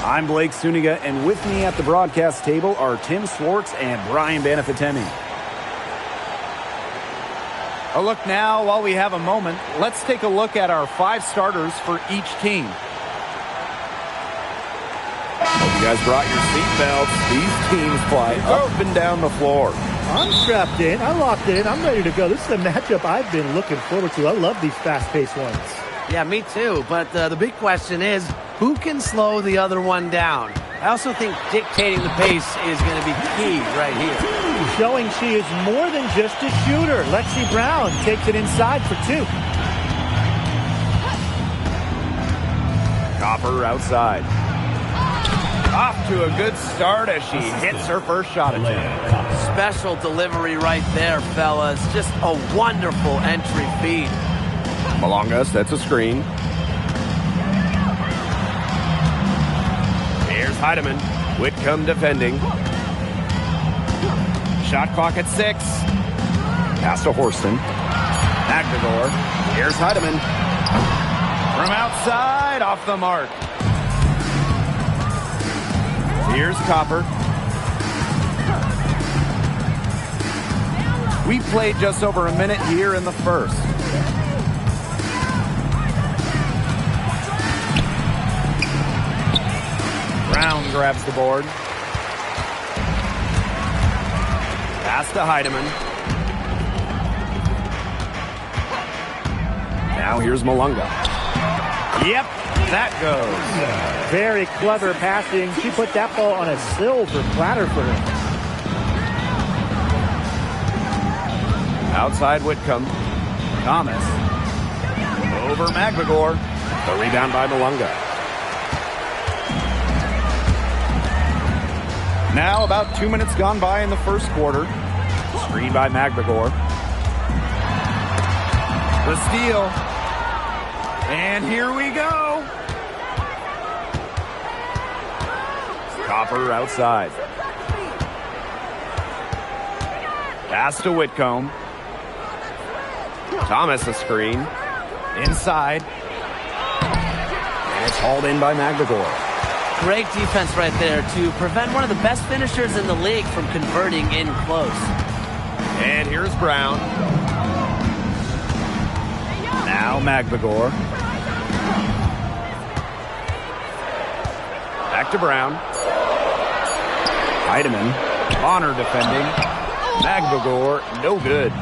I'm Blake Suniga, and with me at the broadcast table are Tim Swartz and Brian Banafitemi. A look now, while we have a moment, let's take a look at our 5 starters for each team. Hope you guys brought your seatbelts. These teams fly up and down the floor. I'm strapped in. I locked in. I'm ready to go. This is a matchup I've been looking forward to. I love these fast-paced ones. Yeah, me too. But the big question is, who can slow the other one down? I also think dictating the pace is going to be key right here. Showing she is more than just a shooter. Lexi Brown takes it inside for 2. Copper outside. Off to a good start as she hits her first shot attempt. Special delivery right there, fellas. Just a wonderful entry feed. Malonga sets a screen. Here's Heidemann. Whitcomb defending. Shot clock at 6. Pass to Horston. Magdagor. Here's Heidemann. From outside, off the mark. Here's Copper. We played just over a minute here in the first. Brown grabs the board. Pass to Heidemann. Now here's Malunga. Yep, that goes. Very clever passing. She put that ball on a silver platter for him. Outside Whitcomb. Thomas. Over Magdagor. The rebound by Malunga. Now about 2 minutes gone by in the first quarter. Screen by Magdagor. The steal. And here we go. Copper outside. Pass to Whitcomb. Thomas a screen. Inside. And it's hauled in by Magdagor. Great defense right there to prevent one of the best finishers in the league from converting in close. And here's Brown. Now Magdagor. Back to Brown. Heidemann. Bonner defending. Magdagor, no good.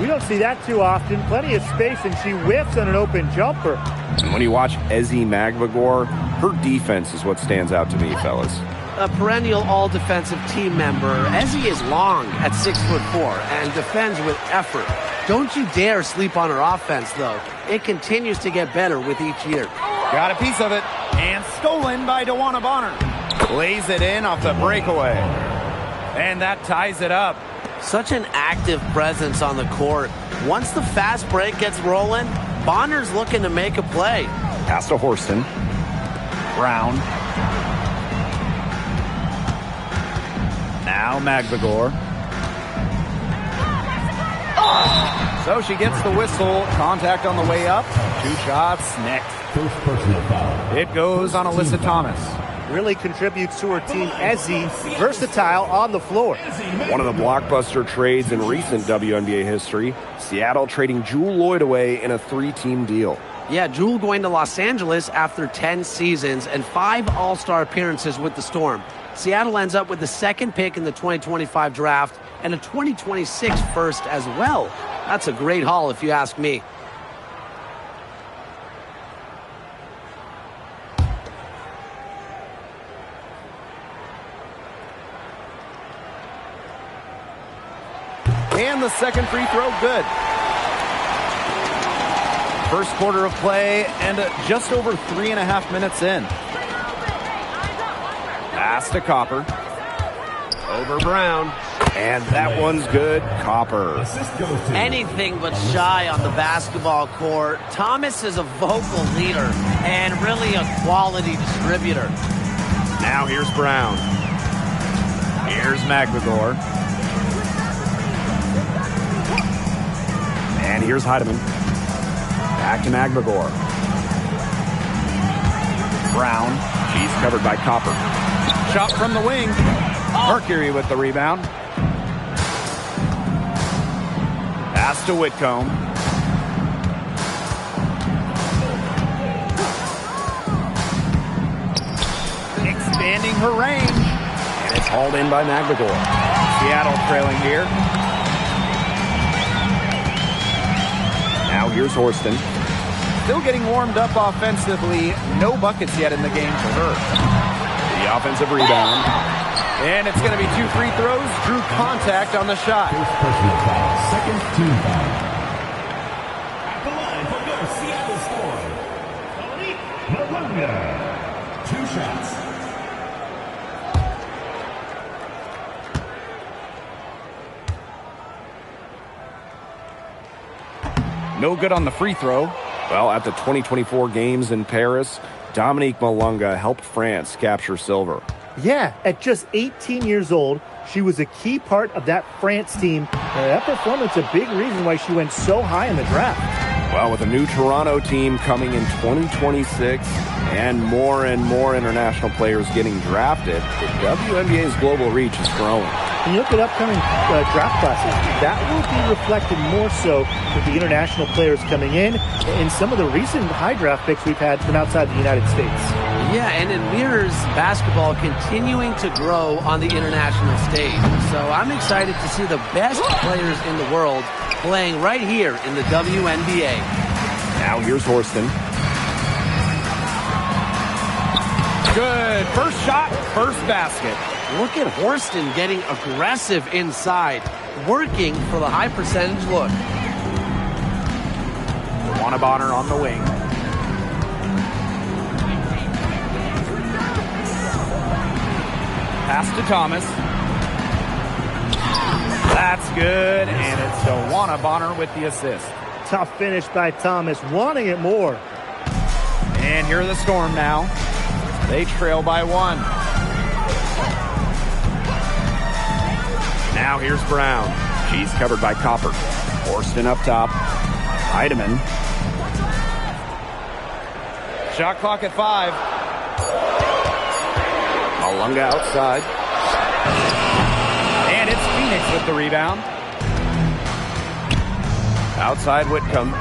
We don't see that too often. Plenty of space, and she whiffs on an open jumper. And when you watch Ezzy Magdagor, her defense is what stands out to me, fellas. A perennial all-defensive team member, Ezzy is long at 6'4" and defends with effort. Don't you dare sleep on her offense, though. It continues to get better with each year. Got a piece of it. And stolen by DeWanna Bonner. Lays it in off the breakaway. And that ties it up. Such an active presence on the court. Once the fast break gets rolling, Bonner's looking to make a play. Pass to Horston. Brown. Now Magdagor. So she gets the whistle. Contact on the way up. 2 shots next. First personal foul. It goes on Alyssa Thomas. Really contributes to her team. Ezzy, versatile on the floor. One of the blockbuster trades in recent WNBA history. Seattle trading Jewel Lloyd away in a 3-team deal. Yeah, Jewel going to Los Angeles after 10 seasons and 5 All-Star appearances with the Storm. Seattle ends up with the 2nd pick in the 2025 draft and a 2026 first as well. That's a great haul if you ask me. And the second free throw, good. First quarter of play and just over 3.5 minutes in. Pass to Copper. Over Brown. And that one's good. Copper. Anything but shy on the basketball court. Thomas is a vocal leader and really a quality distributor. Now here's Brown. Here's Magdagor. And here's Heidemann. Back to Magdagor. Brown. She's covered by Copper. Shot from the wing. Mercury with the rebound. Pass to Whitcomb. Expanding her range. And it's hauled in by McGregor. Seattle trailing here. Now here's Horston. Still getting warmed up offensively. No buckets yet in the game for her. The offensive rebound. And it's going to be 2 free throws. Drew contact on the shot. First personal foul. Second team foul. At the line for your Seattle score. Malunga. 2 shots. No good on the free throw. Well, at the 2024 games in Paris, Dominique Malunga helped France capture silver. Yeah, at just 18 years old, she was a key part of that France team. And that performance, a big reason why she went so high in the draft. Well, with a new Toronto team coming in 2026 and more international players getting drafted, the WNBA's global reach is growing. When you look at upcoming draft classes, that will be reflected more so with the international players coming in and some of the recent high draft picks we've had from outside the United States. Yeah, and it mirrors basketball continuing to grow on the international stage. So I'm excited to see the best players in the world playing right here in the WNBA. Now here's Horston. Good. First shot, first basket. Look at Horston getting aggressive inside, working for the high percentage look. Juana Bonner on the wing. Pass to Thomas. That's good, and it's Juana Bonner with the assist. Tough finish by Thomas, wanting it more. And here are the Storm now. They trail by 1. Now here's Brown. She's covered by Copper. Horston up top. Heidemann. Shot clock at 5. Malunga outside. And it's Phoenix with the rebound. Outside Whitcomb.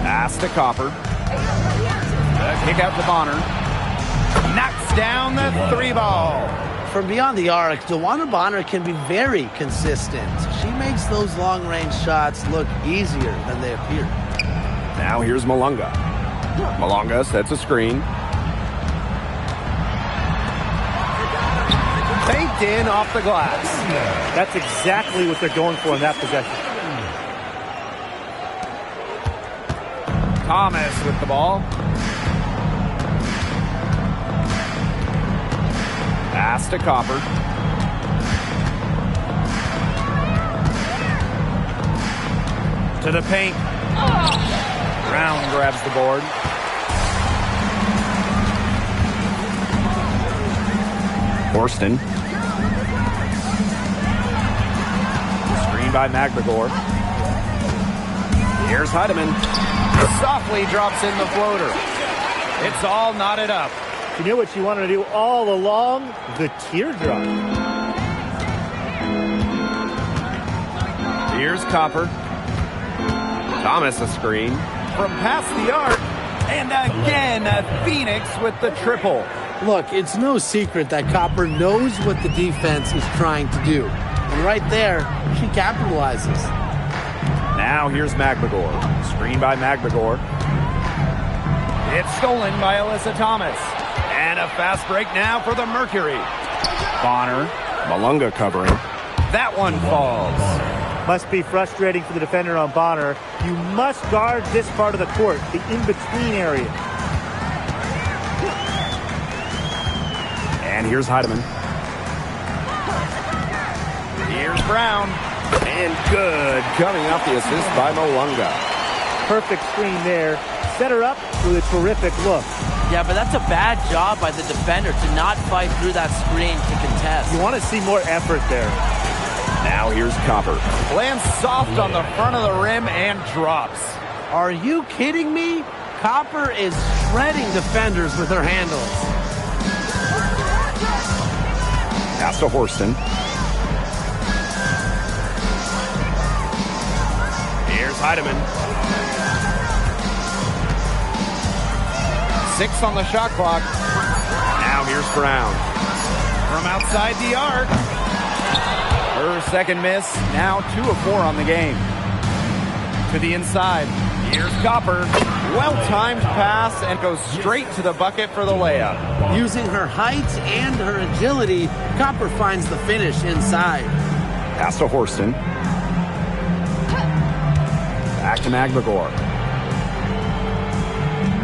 Pass to Copper. Kick out to Bonner. Knocks down the 3 ball. From beyond the arc, Juana Bonner can be very consistent. She makes those long-range shots look easier than they appear. Now here's Malunga. Malunga sets a screen. Banked in off the glass. That's exactly what they're going for in that possession. Thomas with the ball. Pass to Copper. To the paint. Brown grabs the board. Horston. Screen by McGregor. Here's Heidemann. Softly drops in the floater. It's all knotted up. You know what you wanted to do all along? The teardrop. Here's Copper. Thomas a screen. From past the arc. And again, Phoenix with the triple. Look, it's no secret that Copper knows what the defense is trying to do. And right there, she capitalizes. Now here's McGregor. Screen by McGregor. It's stolen by Alyssa Thomas. And a fast break now for the Mercury. Bonner. Malunga covering. That one falls. Must be frustrating for the defender on Bonner. You must guard this part of the court, the in-between area. And here's Heidemann. Here's Brown. And good. Coming off the assist by Malunga. Perfect screen there. Set her up with a terrific look. Yeah, but that's a bad job by the defender to not fight through that screen to contest. You want to see more effort there. Now here's Copper. Lands soft on the front of the rim and drops. Are you kidding me? Copper is shredding defenders with her handles. Pass to Horston. Here's Heidemann. 6 on the shot clock. Now here's Brown. From outside the arc. Her second miss. Now 2 of 4 on the game. To the inside. Here's Copper. Well-timed pass and goes straight to the bucket for the layup. Using her height and her agility, Copper finds the finish inside. Pass to Horston. Back to McGregor.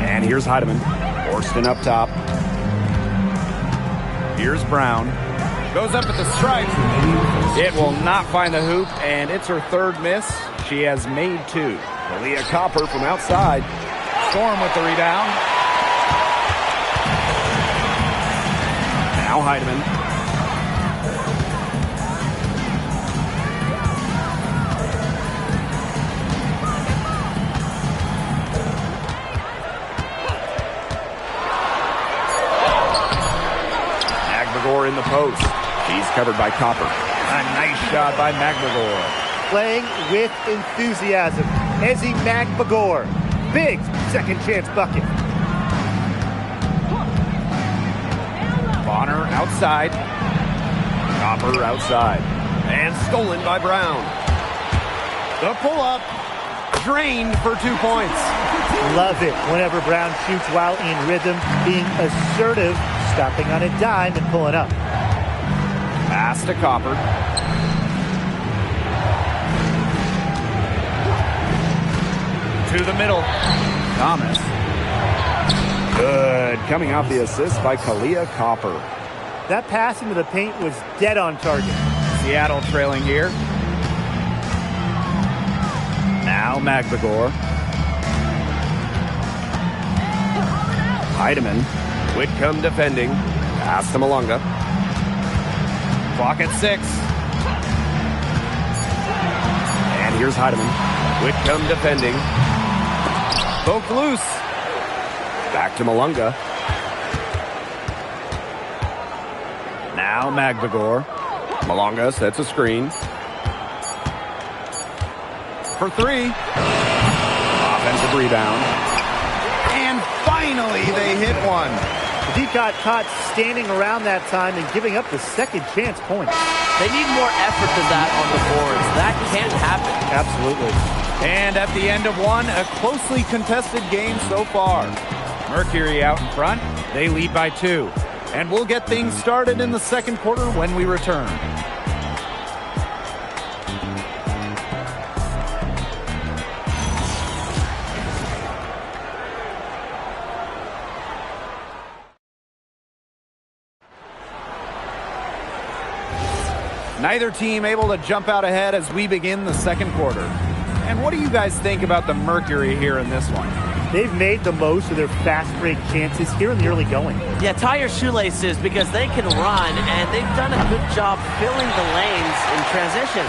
And here's Heidemann. Horston up top. Here's Brown. Goes up at the stripe. It will not find the hoop, and it's her third miss. She has made 2. Leah Copper from outside. Storm with the rebound. Now Heidemann. McGregor in the post. She's covered by Copper. A nice shot by McGregor. Playing with enthusiasm. Ezzy McGregor. Big second chance bucket. Bonner outside. Copper outside. And stolen by Brown. The pull-up. Drained for 2 points. Love it whenever Brown shoots while in rhythm, being assertive, stopping on a dime and pulling up. Pass to Copper. To the middle. Thomas. Good. Coming off the assist by Kalia Copper. That pass into the paint was dead on target. Seattle trailing here. Now McGregor. Heidemann. Whitcomb defending. Pass to Malunga. Clock at 6. And here's Heidemann. Whitcomb defending. Poked loose. Back to Malunga. Now McGregor. Malunga sets a screen. For 3. Offensive rebound. And finally they hit one. He got caught standing around that time and giving up the second chance point. They need more effort than that on the boards. That can't happen. Absolutely. And at the end of one, a closely contested game so far. Mercury out in front. They lead by 2. And we'll get things started in the second quarter when we return. Neither team able to jump out ahead as we begin the second quarter. And what do you guys think about the Mercury here in this one? They've made the most of their fast break chances here in the early going. Yeah, tie your shoelaces because they can run, and they've done a good job filling the lanes in transition.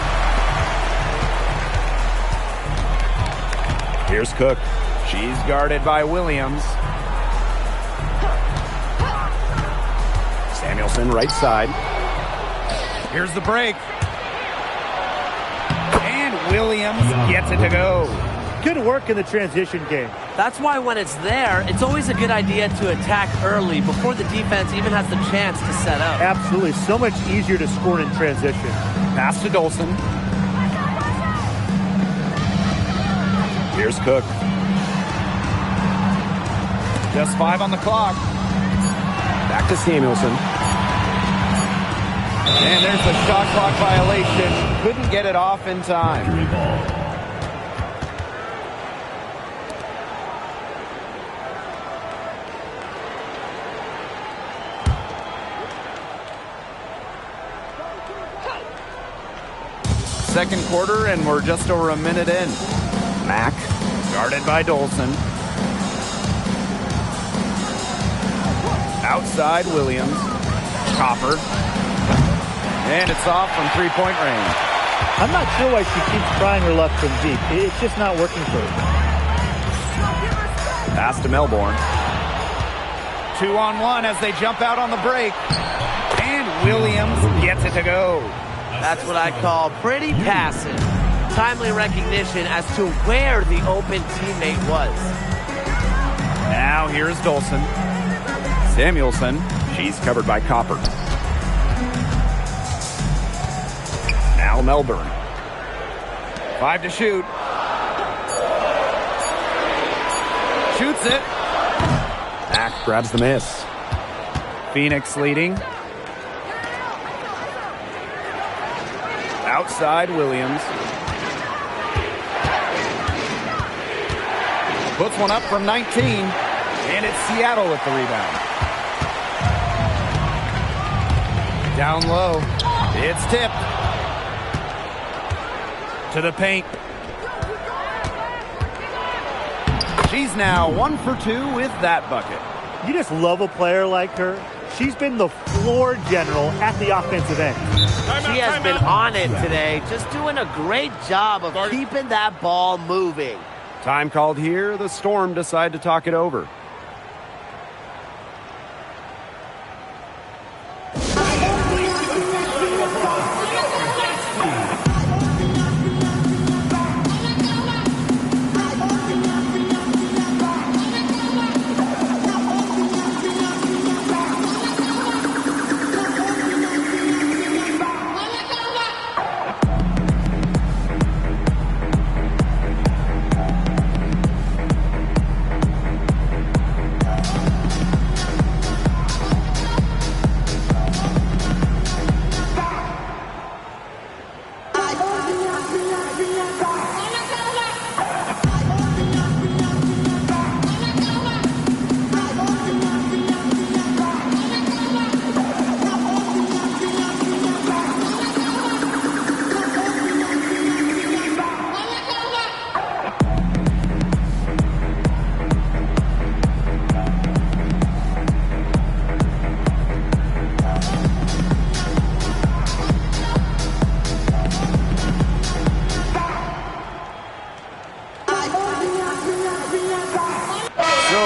Here's Cook. She's guarded by Williams. Samuelson right side. Here's the break. And Williams gets it to go. Good work in the transition game. That's why when it's there, it's always a good idea to attack early before the defense even has the chance to set up. Absolutely. So much easier to score in transition. Pass to Dolson. Here's Cook. Just 5 on the clock. Back to Samuelson. And there's the shot clock violation. Couldn't get it off in time. Mercury ball. Second quarter, and we're just over a minute in. Mack. Guarded by Dolson. Outside Williams. Copper. And it's off from three-point range. I'm not sure why she keeps trying her luck from deep. It's just not working for her. Pass to Melbourne. 2-on-1 as they jump out on the break. And Williams gets it to go. That's what I call pretty passive. Timely recognition as to where the open teammate was. Now here's Dolson. Samuelson. She's covered by Copper. Now Melbourne. 5 to shoot. Shoots it. Mack grabs the miss. Phoenix leading. Outside Williams. Puts one up from 19. And it's Seattle with the rebound. Down low. It's tipped. To the paint. She's now 1 for 2 with that bucket. You just love a player like her. She's been the floor general at the offensive end. She has been on it today, just doing a great job of keeping that ball moving. Time called here. The Storm decide to talk it over.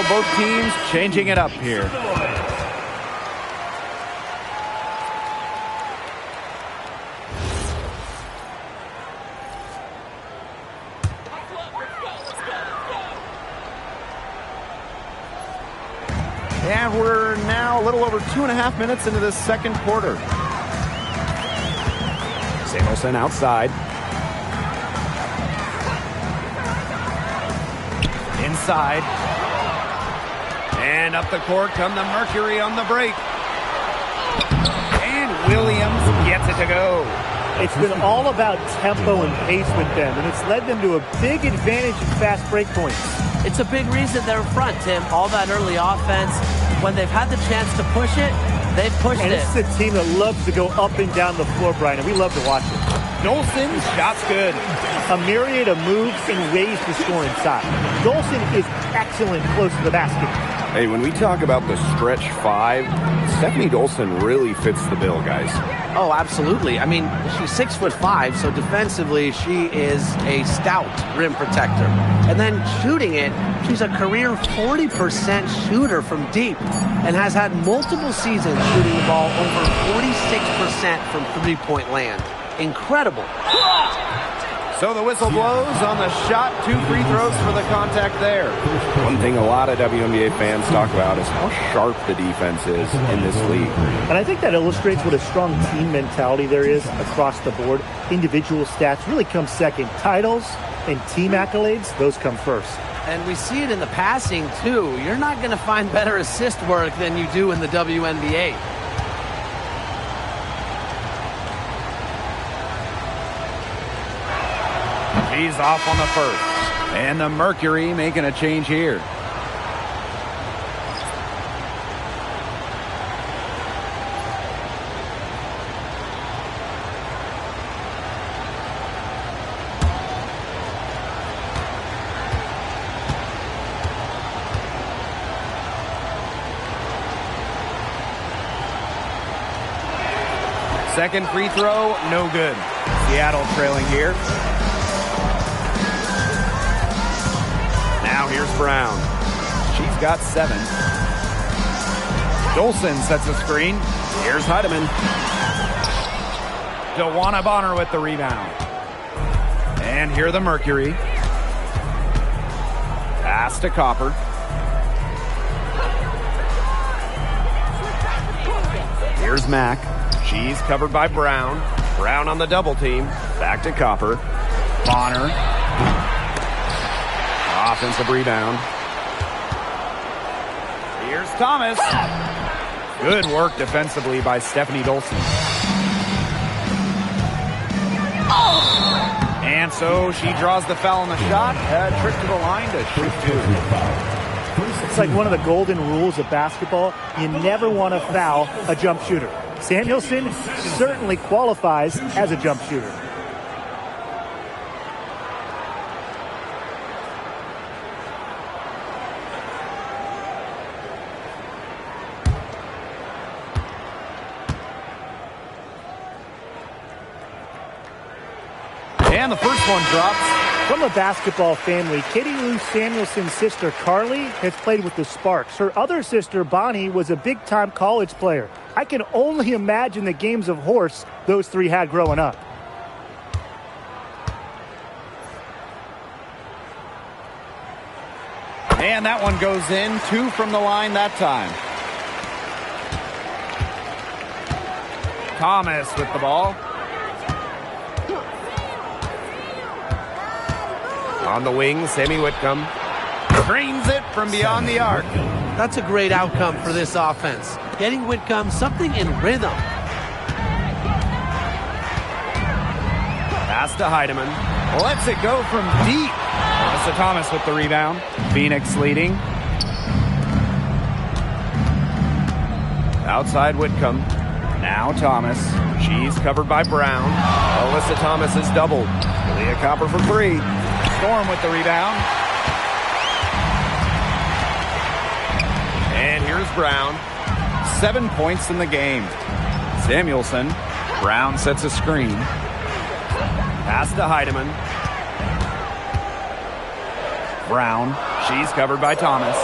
Both teams changing it up here. And we're now a little over 2.5 minutes into this second quarter. Samuelson outside. Inside. And up the court come the Mercury on the break. And Williams gets it to go. It's been all about tempo and pace with them, and it's led them to a big advantage in fast break points. It's a big reason they're in front, Tim. All that early offense, when they've had the chance to push it, they've pushed and it. And it's a team that loves to go up and down the floor, Brian, and we love to watch it. Dolson, shot's good. A myriad of moves and ways to score inside. Dolson is excellent close to the basket. Hey, when we talk about the stretch 5, Stephanie Dolson really fits the bill, guys. Oh, absolutely. I mean, she's 6'5", so defensively she is a stout rim protector. And then shooting it, she's a career 40% shooter from deep and has had multiple seasons shooting the ball over 46% from three-point land. Incredible. So the whistle blows on the shot. 2 free throws for the contact there. One thing a lot of WNBA fans talk about is how sharp the defense is in this league. And I think that illustrates what a strong team mentality there is across the board. Individual stats really come second. Titles and team accolades, those come first. And we see it in the passing, too. You're not going to find better assist work than you do in the WNBA. He's off on the first. And the Mercury making a change here. Second free throw, no good. Seattle trailing here. Now here's Brown. She's got 7. Dolson sets a screen. Here's Heidemann. DeWanna Bonner with the rebound. And here the Mercury. Pass to Copper. Here's Mack. She's covered by Brown. Brown on the double team. Back to Copper. Bonner. Offensive rebound. Here's Thomas. Good work defensively by Stephanie Dolson. And so she draws the foul on the shot. A trip to the line to shoot two. It's like one of the golden rules of basketball. You never want to foul a jump shooter. Samuelson certainly qualifies as a jump shooter. And the first one drops. From a basketball family, Katie Lou Samuelson's sister Carly has played with the Sparks. Her other sister Bonnie was a big-time college player. I can only imagine the games of horse those three had growing up. And that one goes in. 2 from the line that time. Thomas with the ball. On the wing, Sammy Whitcomb drains it from beyond the arc. That's a great outcome for this offense. Getting Whitcomb something in rhythm. Pass to Heidemann. Lets it go from deep. Melissa Thomas with the rebound. Phoenix leading. Outside Whitcomb. Now Thomas. She's covered by Brown. Alyssa Thomas is doubled. Leah Copper for 3. Storm with the rebound. And here's Brown. 7 points in the game. Samuelson. Brown sets a screen. Pass to Heidemann. Brown. She's covered by Thomas.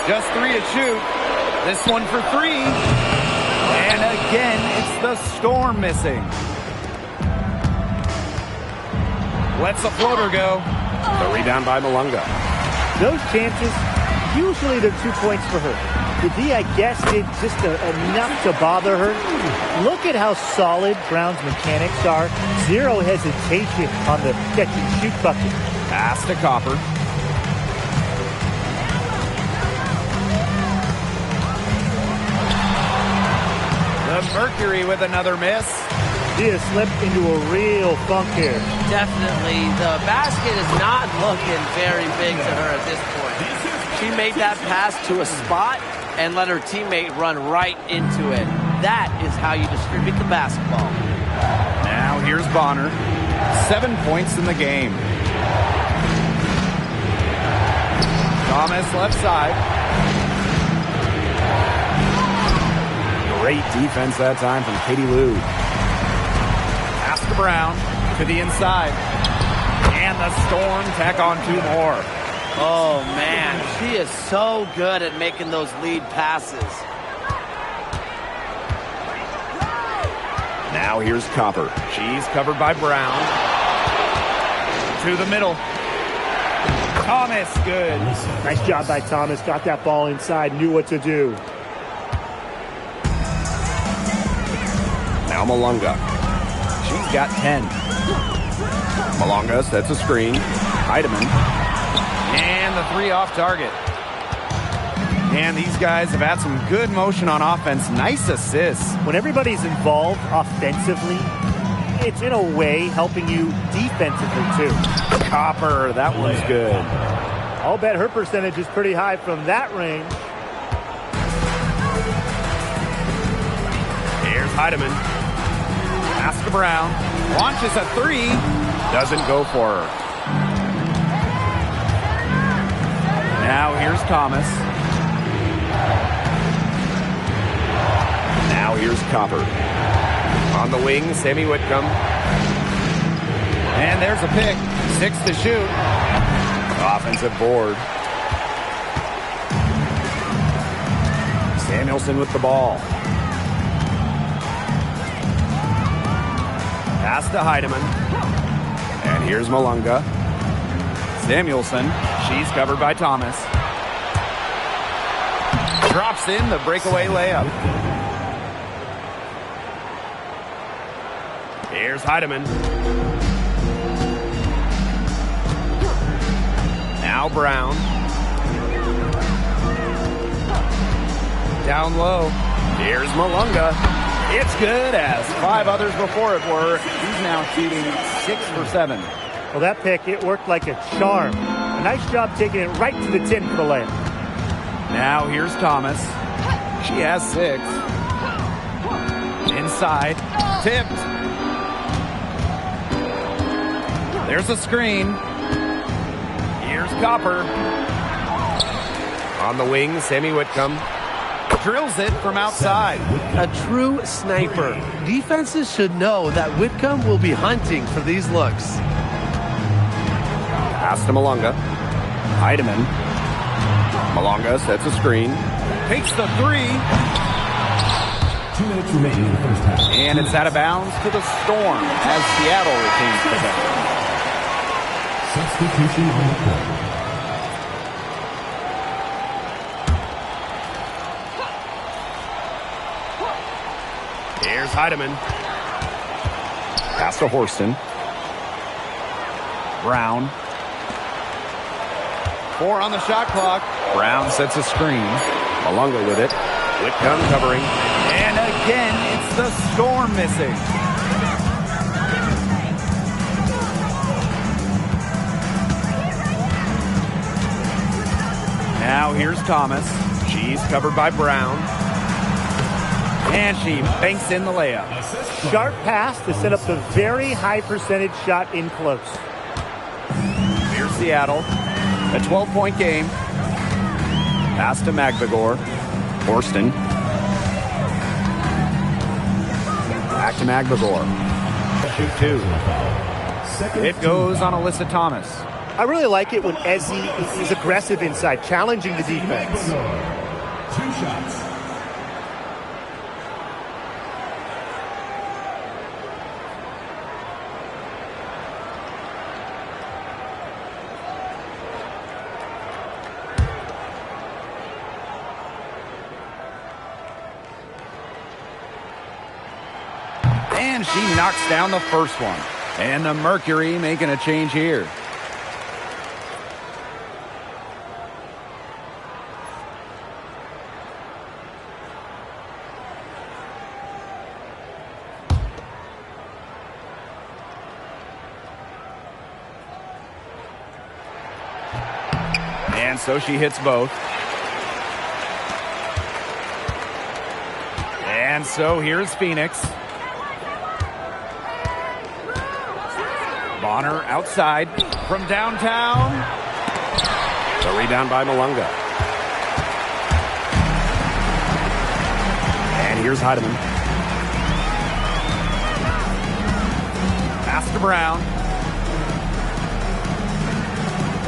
Just 3 to shoot. This one for 3. And again, it's the Storm missing. Lets the floater go. The rebound by Malunga. Those chances, usually they're 2 points for her. The D, I guess, did just enough to bother her. Look at how solid Brown's mechanics are. 0 hesitation on the catch-and-shoot bucket. Pass to Copper. The Mercury with another miss. She has slipped into a real funk here. Definitely. The basket is not looking very big to her at this point. She made that pass to a spot and let her teammate run right into it. That is how you distribute the basketball. Now here's Bonner. 7 points in the game. Thomas left side. Great defense that time from Katie Lou. Pass to Brown to the inside. And the Storm tack on 2 more. Oh, man. She is so good at making those lead passes. Now here's Copper. She's covered by Brown. To the middle. Thomas, good. Nice job by Thomas. Got that ball inside, knew what to do. Now Malunga. She's got 10. Malunga sets a screen. Heidemann. And the 3 off target. And these guys have had some good motion on offense. Nice assists. When everybody's involved offensively, it's in a way helping you defensively too. Copper, that one's good. I'll bet her percentage is pretty high from that range. Here's Heidemann. Pass to Brown. Launches a 3. Doesn't go for her. Now here's Thomas. Now here's Copper. On the wing, Sammy Whitcomb. And there's a pick. 6 to shoot. Offensive board. Samuelson with the ball. Pass to Heidemann. And here's Malunga. Samuelson. She's covered by Thomas. Drops in the breakaway layup. Here's Heidemann. Now Brown. Down low. Here's Malunga. It's good, as 5 others before it were. He's now shooting 6 for 7. Well, that pick, it worked like a charm. A nice job taking it right to the 10 for the layup. Now here's Thomas. She has 6. Inside. Tipped. There's a screen. Here's Copper. On the wing, Sammy Whitcomb drills it from outside. A true sniper. Defenses should know that Whitcomb will be hunting for these looks. Pass to Malunga. Heidemann. Malunga sets a screen. Takes the 3. 2 minutes remaining in the first half. And it's out of bounds to the Storm as Seattle retains possession. Substitution on the court. Here's Heidemann. Pass to Horston. Brown. 4 on the shot clock. Brown sets a screen. Malunga with it. Whitcomb covering. And again, it's the Storm missing. Now here's Thomas. She's covered by Brown. And she banks in the layup. Sharp pass to set up the very high percentage shot in close. Here's Seattle. A 12-point game. Pass to Magbagor. Horston. Back to Magbagor. Shoot 2. It goes on Alyssa Thomas. I really like it when Ezzy is aggressive inside, challenging the defense. 2 shots. And she knocks down the first one. And the Mercury making a change here. And so she hits both. And so here's Phoenix. Bonner outside from downtown. The rebound by Malunga. And here's Heidemann. Pass to Brown.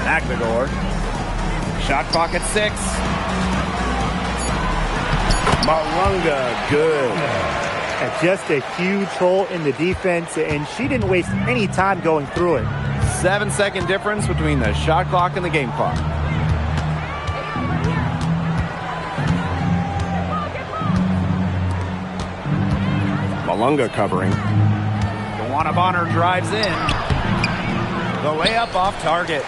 Magbagor. Shot clock at 6. Malunga, good. Just a huge hole in the defense, and she didn't waste any time going through it. 7-second difference between the shot clock and the game clock. Malunga covering. Joanna Bonner drives in. The layup off target.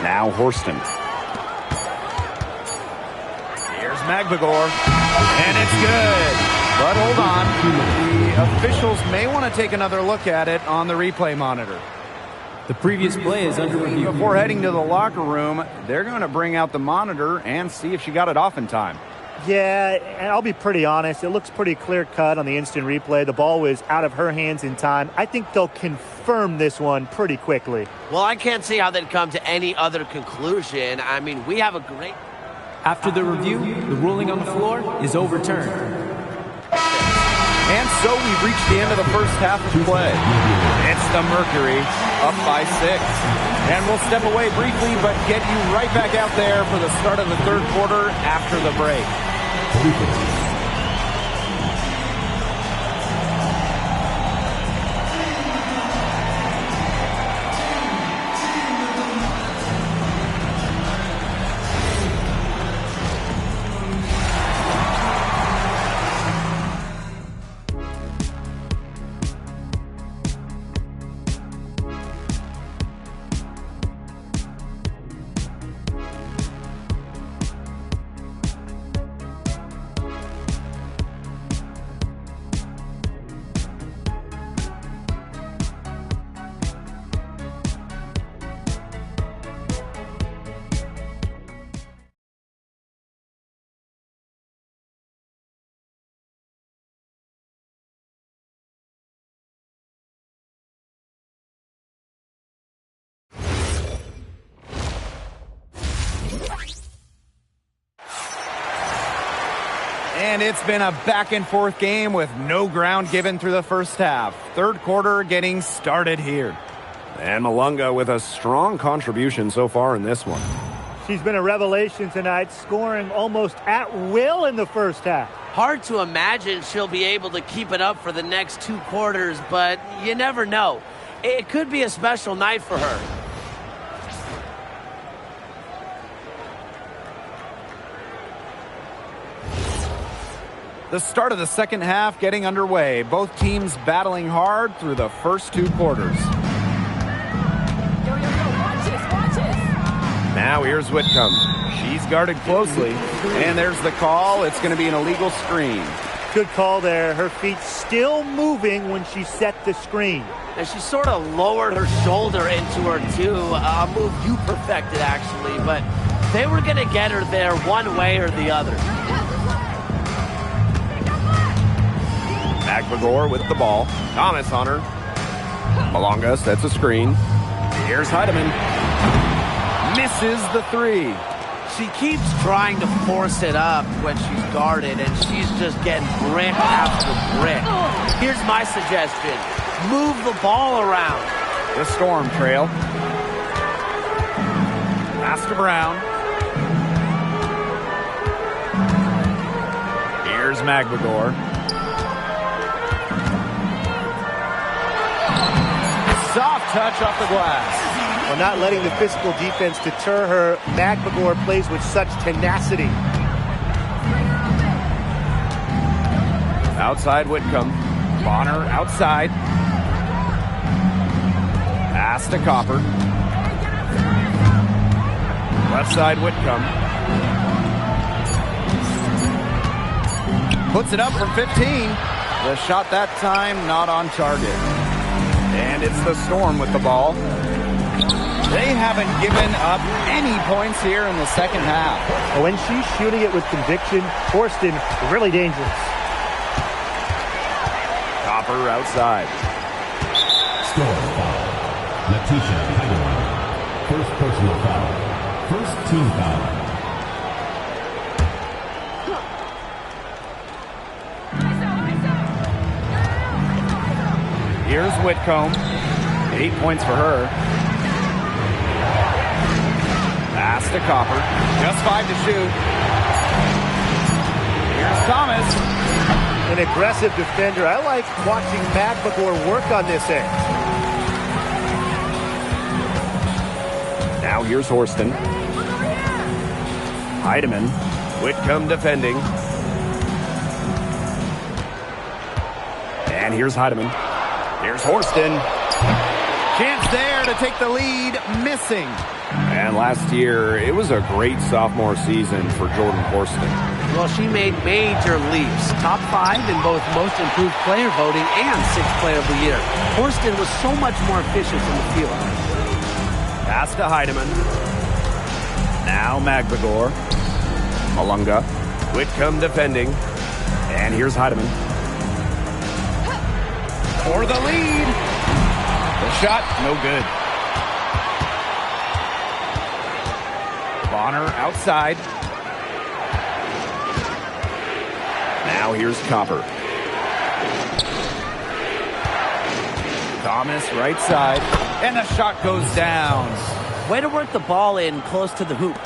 Now Horston. Here's Magbagor. And it's good. But hold on. The officials may want to take another look at it on the replay monitor. The previous play is under review. Before heading to the locker room, they're going to bring out the monitor and see if she got it off in time. Yeah, and I'll be pretty honest. It looks pretty clear-cut on the instant replay. The ball was out of her hands in time. I think they'll confirm this one pretty quickly. Well, I can't see how they'd come to any other conclusion. I mean, we have a great... After the review, the ruling on the floor is overturned. And So we've reached the end of the first half of play. It's the Mercury up by 6. And we'll step away briefly, but get you right back out there for the start of the third quarter after the break. And it's been a back-and-forth game with no ground given through the first half. Third quarter getting started here. And Malunga with a strong contribution so far in this one. She's been a revelation tonight, scoring almost at will in the first half. Hard to imagine she'll be able to keep it up for the next 2 quarters, but you never know. It could be a special night for her. The start of the second half getting underway. Both teams battling hard through the first 2 quarters. Now here's Whitcomb. She's guarded closely, and there's the call. It's going to be an illegal screen. Good call there. Her feet still moving when she set the screen. And she sort of lowered her shoulder into her, too. A move you perfected, actually. But they were going to get her there one way or the other. McBagor with the ball. Thomas on her. Malunga sets a screen. Here's Heidemann. Misses the 3. She keeps trying to force it up when she's guarded, and she's just getting brick after brick. Here's my suggestion. Move the ball around. The Storm trail. Pass to Brown. Here's McBagor. Soft touch off the glass. Well, not letting the physical defense deter her, McBagor plays with such tenacity. Outside Whitcomb. Bonner outside. Pass to Copper. Left side Whitcomb. Puts it up from 15. The shot that time not on target. And it's the Storm with the ball. They haven't given up any points here in the second half. When she's shooting it with conviction, Horston, really dangerous. Copper outside. Storm foul. Letitia Heidemann. First personal foul. First team foul. Here's Whitcomb. 8 points for her. Pass to Copper. Just 5 to shoot. Here's Thomas. An aggressive defender. I like watching McBagor work on this end. Now here's Horston. Heidemann. Whitcomb defending. And here's Heidemann. Here's Horston. Chance there to take the lead. Missing. And last year, it was a great sophomore season for Jordan Horston. Well, she made major leaps. Top 5 in both most improved player voting and 6th player of the year. Horston was so much more efficient from the field. Pass to Heidemann. Now McBagor. Malunga. Whitcomb defending. And here's Heidemann. For the lead. The shot, no good. Bonner outside. Now here's Copper. Thomas right side, and the shot goes down. Way to work the ball in close to the hoop.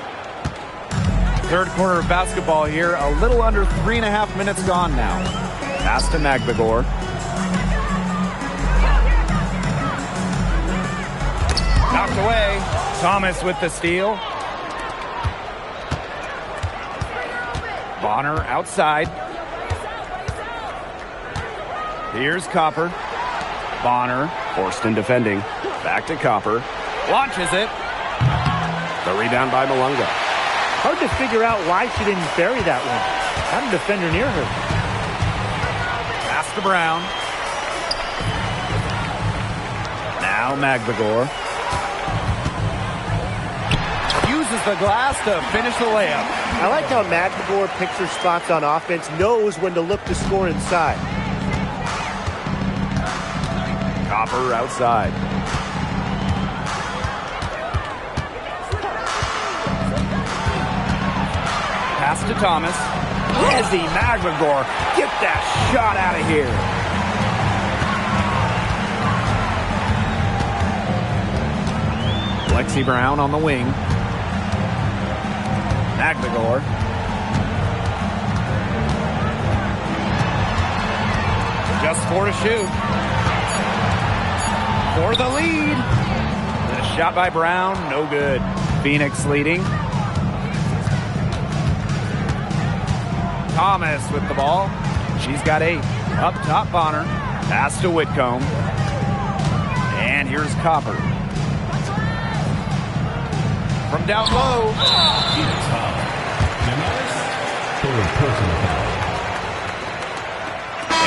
Third quarter of basketball here, a little under 3.5 minutes gone now. Pass to Magbegor. Knocked away. Thomas with the steal. Bonner outside. Here's Copper. Bonner forced in defending. Back to Copper. Launches it. The rebound by Malunga. Hard to figure out why she didn't bury that one. Not a defender near her. Pass to Brown. Now Magbegor. Uses the glass to finish the layup. I like how Magbegor picks her spots on offense, knows when to look to score inside. Copper outside. Pass to Thomas. Izzy Magbegor. Get that shot out of here. Lexi Brown on the wing. Magbegor. Just 4 to shoot. For the lead. The shot by Brown, no good. Phoenix leading. Thomas with the ball. She's got 8. Up top, Bonner. Pass to Whitcomb. And here's Copper. From down low.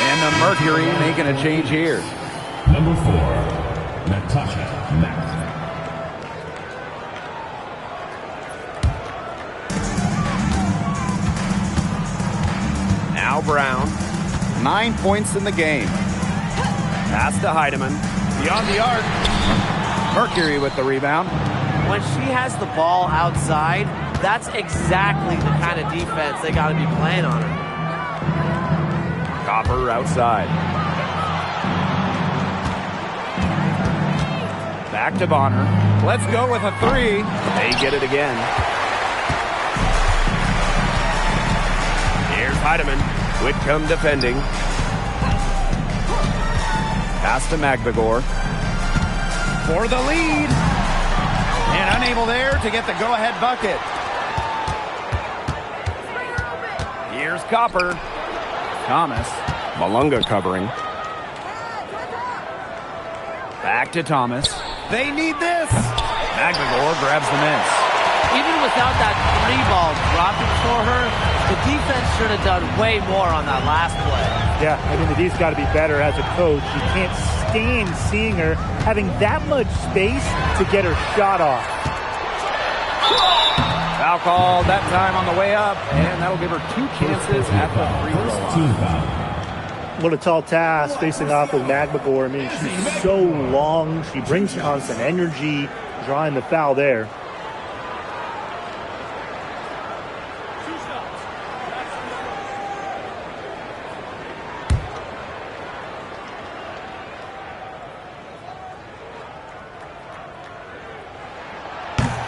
And the Mercury making a change here. Number 4, Natasha Mack. Now Brown. 9 points in the game. Pass to Heidemann. Beyond the arc. Mercury with the rebound. When she has the ball outside, that's exactly the kind of defense they got to be playing on her. Copper outside. Back to Bonner. Let's go with a 3. They get it again. Here's Heidemann. Whitcomb defending. Pass to Magbegor. For the lead. And unable there to get the go-ahead bucket. Here's Copper. Thomas. Malunga covering. Back to Thomas. They need this. Magbegor grabs the miss. Even without that 3-ball dropping for her, the defense should have done way more on that last play. Yeah, I mean, the D's got to be better as a coach. You can't stand seeing her having that much space to get her shot off. Foul called that time on the way up, and that'll give her 2 chances at the free throw line. What a tall task facing off with Magbegor. I mean, she's so long. She brings constant energy, drawing the foul there.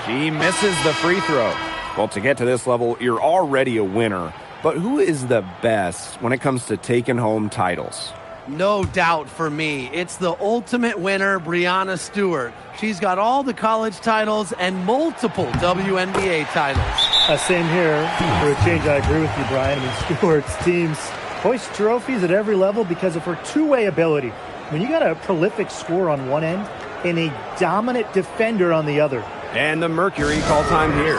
She misses the free throw. Well, to get to this level, you're already a winner. But who is the best when it comes to taking home titles? No doubt for me. It's the ultimate winner, Breanna Stewart. She's got all the college titles and multiple WNBA titles. Same here. For a change, I agree with you, Brian. I mean, Stewart's teams hoist trophies at every level because of her two-way ability. When you got a prolific scorer on one end and a dominant defender on the other. And the Mercury call time here.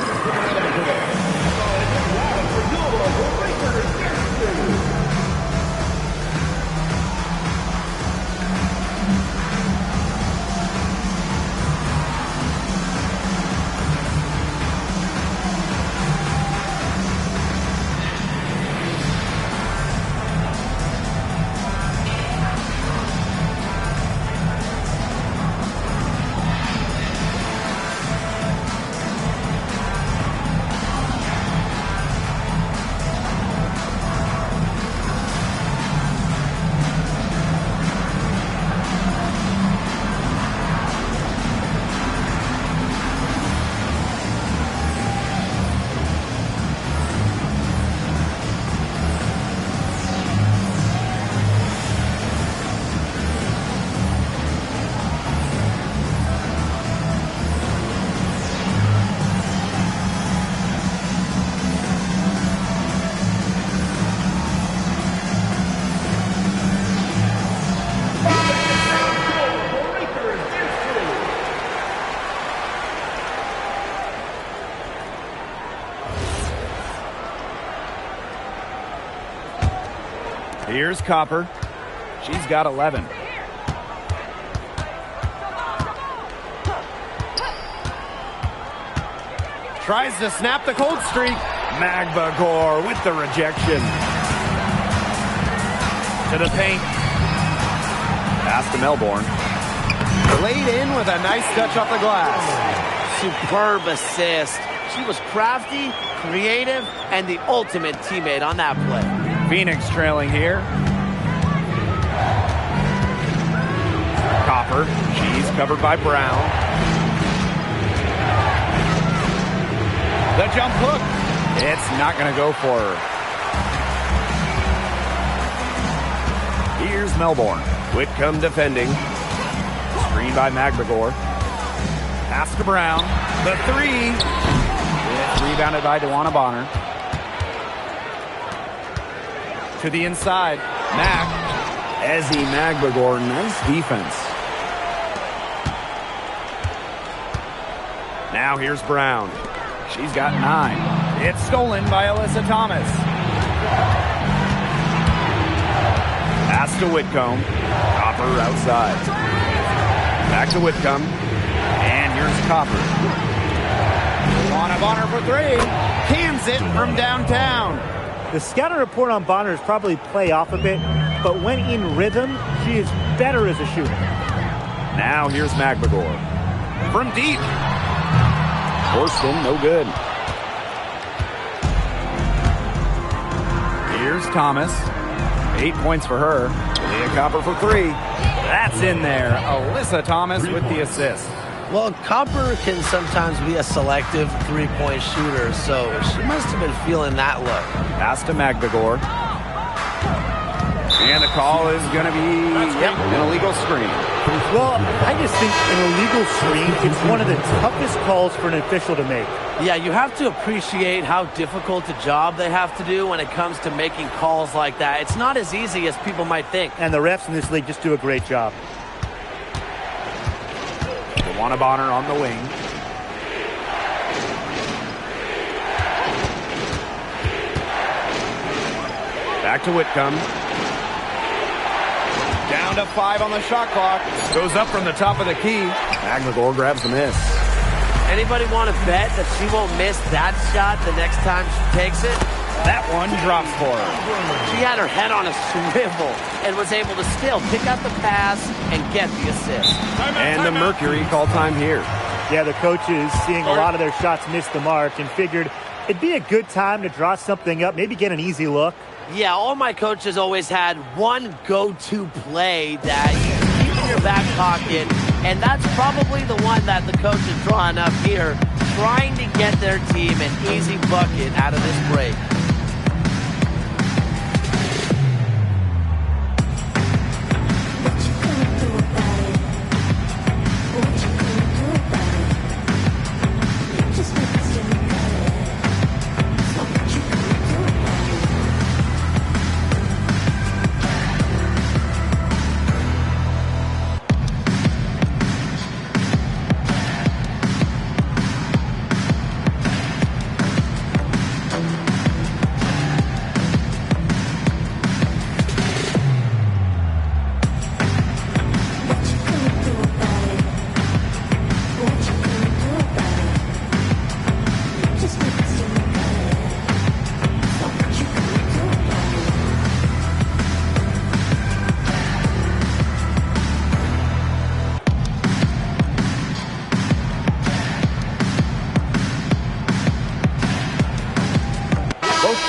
Here's Copper. She's got 11. Tries to snap the cold streak. Magbagor with the rejection. To the paint. Pass to Melbourne. Laid in with a nice touch off the glass. Superb assist. She was crafty, creative, and the ultimate teammate on that play. Phoenix trailing here. Copper. She's covered by Brown. The jump hook. It's not going to go for her. Here's Melbourne. Whitcomb defending. Screen by Magbagor. Pass to Brown. The three. It's rebounded by DeWanna Bonner. To the inside. Ezzy Magbagor. Nice defense. Now here's Brown. She's got 9. It's stolen by Alyssa Thomas. Pass to Whitcomb. Copper outside. Back to Whitcomb. And here's Copper. DeWanna Bonner for 3. Cans it from downtown. The scouting report on Bonner is probably play off a bit, but when in rhythm, she is better as a shooter. Now here's Magbagor. From deep. Horston, no good. Here's Thomas. 8 points for her. Leah Copper for 3. That's in there. Alyssa Thomas with the assist. Well, Copper can sometimes be a selective three-point shooter, so she must have been feeling that look. Pass to Magbagor. And the call is going to be an illegal screen. Well, I just think an illegal screen, it's one of the toughest calls for an official to make. Yeah, you have to appreciate how difficult a job they have to do when it comes to making calls like that. It's not as easy as people might think. And the refs in this league just do a great job. DeWanna Bonner on the wing. Back to Whitcomb. Down to 5 on the shot clock. Goes up from the top of the key. Magbagor grabs the miss. Anybody want to bet that she won't miss that shot the next time she takes it? That one drops for her. She had her head on a swivel and was able to still pick up the pass and get the assist. And the Mercury call time here. Yeah, the coaches, seeing a lot of their shots miss the mark, and figured it'd be a good time to draw something up, maybe get an easy look. Yeah, all my coaches always had one go-to play that you keep in your back pocket, and that's probably the one that the coach is drawing up here, trying to get their team an easy bucket out of this break.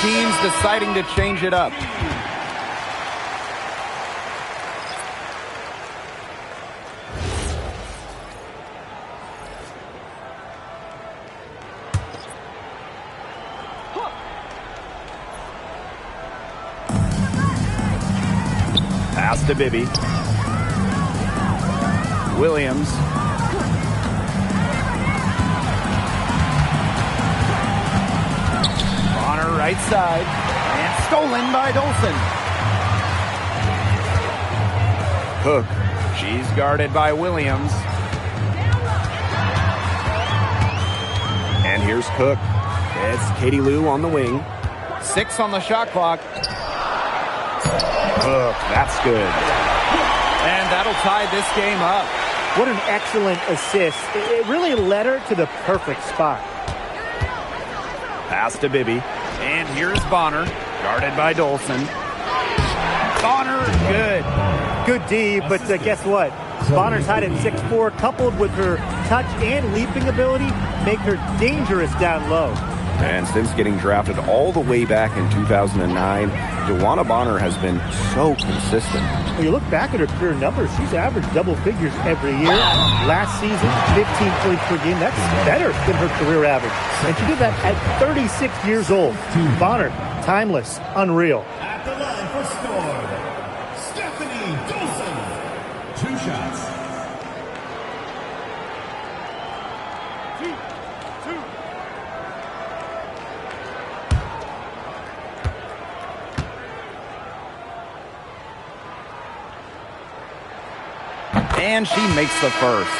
Teams deciding to change it up. Pass to Bibby. Williams. Right side, and stolen by Dolson. Cook, she's guarded by Williams. And here's Cook. It's Katie Lou on the wing. 6 on the shot clock. Hook, that's good. And that'll tie this game up. What an excellent assist. It really led her to the perfect spot. Pass to Bibby. And here's Bonner, guarded by Dolson. Bonner, good. Good D, but guess what? Bonner's height at 6'4", coupled with her touch and leaping ability, make her dangerous down low. And since getting drafted all the way back in 2009, DeWanna Bonner has been so consistent. When you look back at her career numbers, she's averaged double figures every year. Last season, 15 points per game. That's better than her career average. And she did that at 36 years old. Bonner, timeless, unreal. At the line for score, Stephanie Dolson. 2 shots. And she makes the first.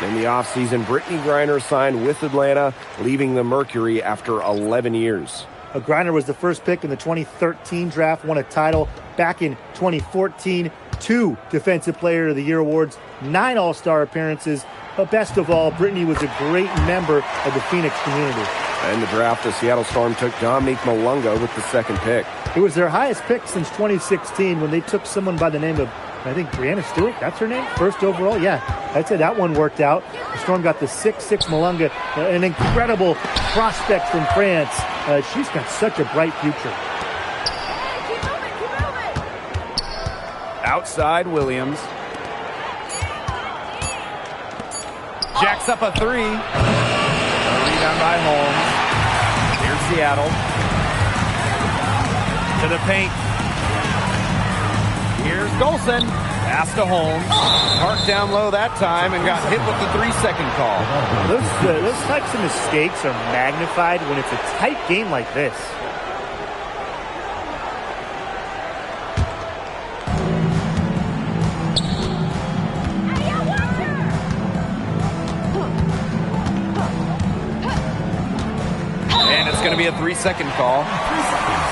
In the offseason, Brittany Griner signed with Atlanta, leaving the Mercury after 11 years. Griner was the first pick in the 2013 draft, won a title back in 2014, 2 Defensive Player of the Year awards, 9 All-Star appearances. But best of all, Brittany was a great member of the Phoenix community. In the draft, the Seattle Storm took Dominique Malunga with the second pick. It was their highest pick since 2016 when they took someone by the name of, I think, Brianna Stewart. That's her name? First overall? Yeah, I'd say that one worked out. The Storm got the 6'6" Malunga, an incredible prospect from France. She's got such a bright future. Outside Williams. Jacks up a 3. Rebound by Holmes. Here's Seattle. To the paint. Here's Dolson. Pass to Holmes. Parked down low that time and got hit with the 3-second call. Those types of mistakes are magnified when it's a tight game like this. And it's going to be a 3-second call. 3 seconds.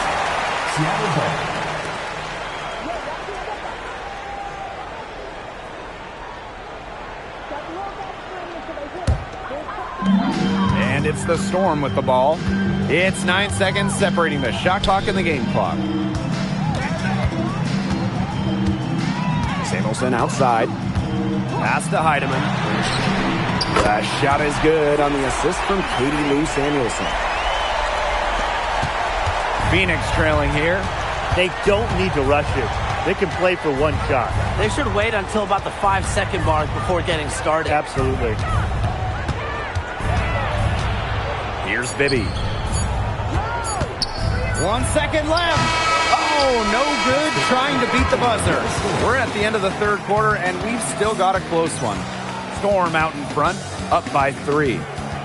Seattle ball. And it's the Storm with the ball. It's 9 seconds separating the shot clock and the game clock. Samuelson outside. Pass to Heidemann. The shot is good on the assist from Katie Lou Samuelson. Phoenix trailing here. They don't need to rush it. They can play for one shot. They should wait until about the 5-second mark before getting started. Absolutely. Here's Bibby. 1 second left. Oh, no good trying to beat the buzzer. We're at the end of the third quarter, and we've still got a close one. Storm out in front, up by 3.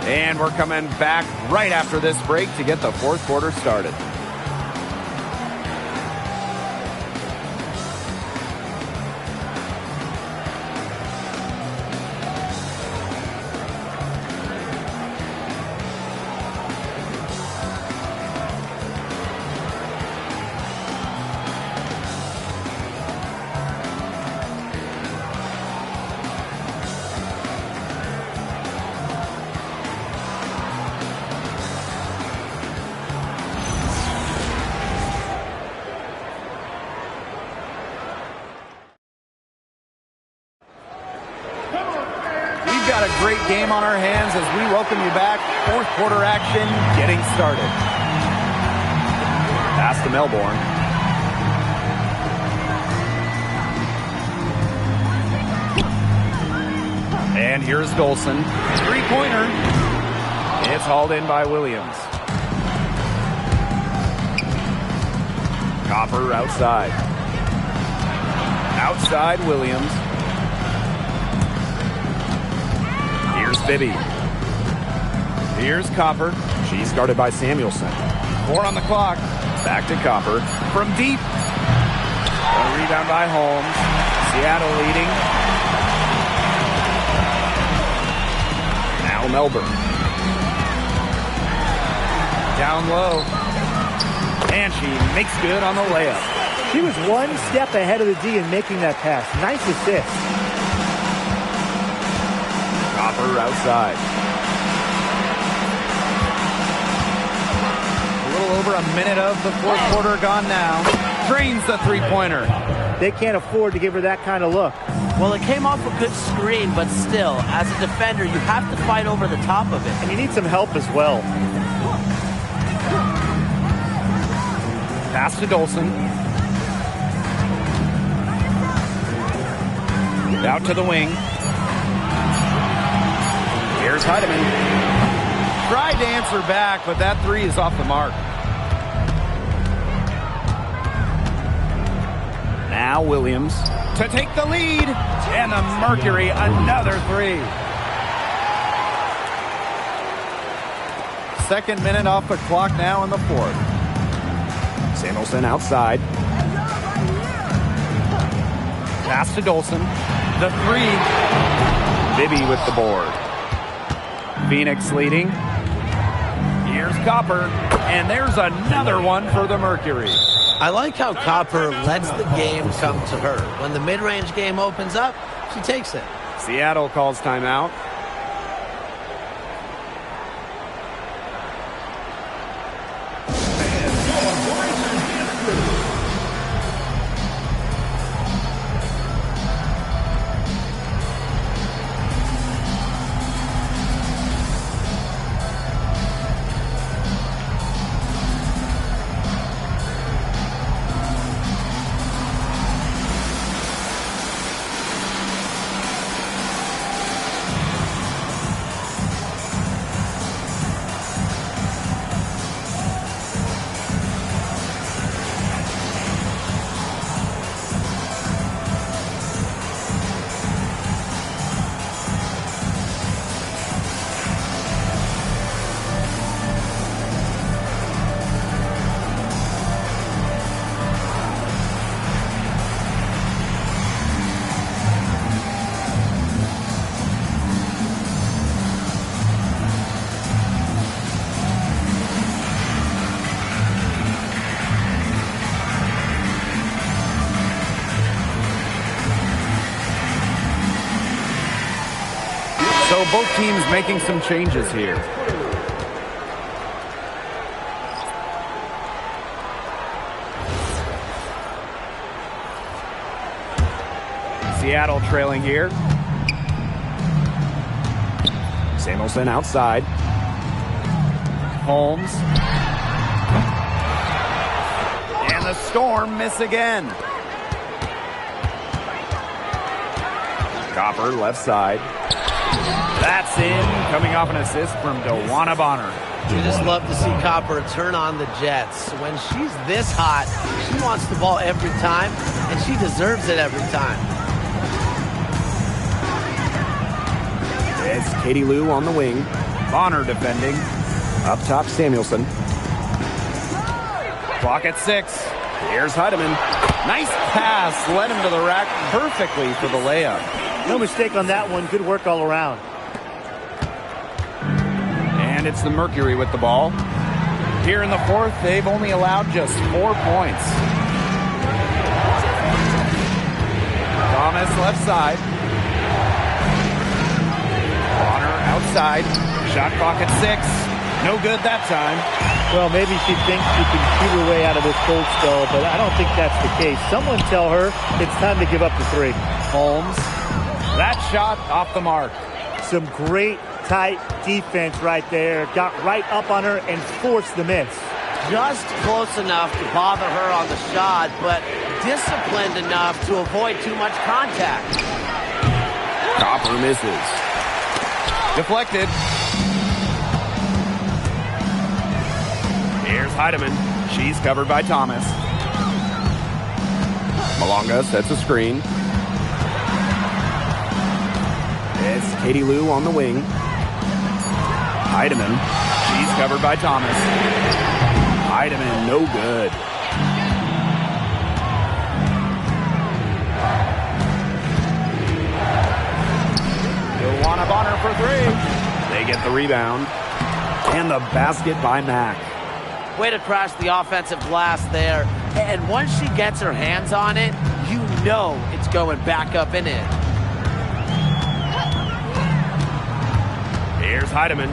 And we're coming back right after this break to get the fourth quarter started. Got a great game on our hands as we welcome you back. Fourth quarter action getting started. Pass to Melbourne. And here's Dolson. 3-pointer. It's hauled in by Williams. Copper outside. Outside Williams. Here's Bibby. Here's Copper. She's guarded by Samuelson. 4 on the clock. Back to Copper. From deep. A rebound by Holmes. Seattle leading. Now Melbourne. Down low. And she makes good on the layup. She was one step ahead of the D in making that pass. Nice assist. Copper outside. A little over a minute of the fourth quarter gone now. Drains the three-pointer. They can't afford to give her that kind of look. Well, it came off a good screen, but still, as a defender, you have to fight over the top of it. And you need some help as well. Pass to Dolson. Out to the wing. Here's Heidemann. Tried to answer back, but that three is off the mark. Now Williams to take the lead. And the Mercury, another three. Second minute off the clock now in the fourth. Samuelson outside. Pass to Dolson. The three. Bibby with the board. Phoenix leading. Here's Copper. And there's another one for the Mercury. I like how Copper lets the game come to her. When the mid-range game opens up, she takes it. Seattle calls timeout. So both teams making some changes here. Seattle trailing here. Samuelson outside. Holmes. And the Storm miss again. Copper left side. That's in, coming off an assist from Dewana Bonner. You just love to see Copper turn on the Jets. When she's this hot, she wants the ball every time, and she deserves it every time. It's Katie Lou on the wing. Bonner defending. Up top, Samuelson. Clock at 6. Here's Heidemann. Nice pass. Led him to the rack perfectly for the layup. No mistake on that one. Good work all around. And it's the Mercury with the ball. Here in the fourth, they've only allowed just 4 points. Thomas left side. Bonner outside. Shot clock at 6. No good that time. Well, maybe she thinks she can shoot her way out of this cold spell, but I don't think that's the case. Someone tell her it's time to give up the 3. Holmes. That shot off the mark. Some great tight defense right there. Got right up on her and forced the miss. Just close enough to bother her on the shot, but disciplined enough to avoid too much contact. Copper misses. Deflected. Here's Heidemann. She's covered by Thomas. Malonga sets a screen. It's Katie Lou on the wing. Heidemann. She's covered by Thomas. Heidemann, no good. Dewana Bonner for 3. They get the rebound. And the basket by Mack. Way to crash the offensive glass there. And once she gets her hands on it, you know it's going back up and in. Here's Heidemann.